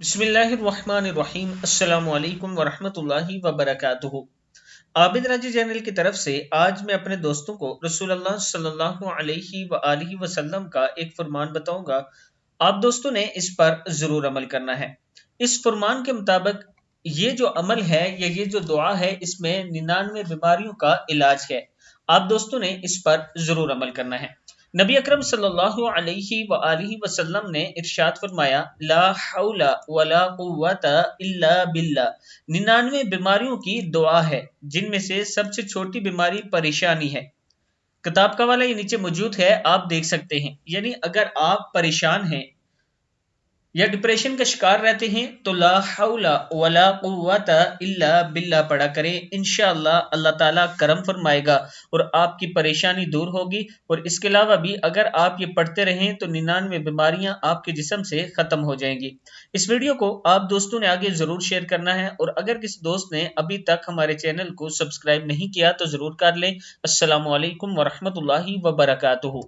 बिस्मिल्लाहिर्रहमानिर्रहीम। अस्सलामु अलैकुम वरहमतुल्लाहि वबरकातुहू। आबिद राजी चैनल की तरफ से आज मैं अपने दोस्तों को रसूलुल्लाह सल्लल्लाहु अलैहि वआलिहि वसल्लम का एक फरमान बताऊंगा। आप दोस्तों ने इस पर जरूर अमल करना है। इस फरमान के मुताबिक ये जो अमल है या ये जो दुआ है, इसमें 99 बीमारियों का इलाज है। आप दोस्तों ने इस पर जरूर अमल करना है। नबी अकरम सल्लल्लाहु अलैहि वआलिहि वसल्लम ने इरशाद फरमाया, ला हौला वला कुव्वता इल्ला बिल्लाह। 99 बीमारियों की दुआ है, जिनमें से सबसे छोटी बीमारी परेशानी है। किताब का वाला ये नीचे मौजूद है, आप देख सकते हैं। यानी अगर आप परेशान हैं या डिप्रेशन का शिकार रहते हैं तो ला हौला वला कुव्वता इल्ला बिल्लाह पढ़ा करें। इंशाअल्लाह अल्लाह ताला करम फरमाएगा और आपकी परेशानी दूर होगी। और इसके अलावा भी अगर आप ये पढ़ते रहें तो 99 बीमारियां आपके जिस्म से खत्म हो जाएंगी। इस वीडियो को आप दोस्तों ने आगे जरूर शेयर करना है, और अगर किसी दोस्त ने अभी तक हमारे चैनल को सब्सक्राइब नहीं किया तो जरूर कर लें। अस्सलामु अलैकुम वरहमतुल्लाहि वबरकातुहू।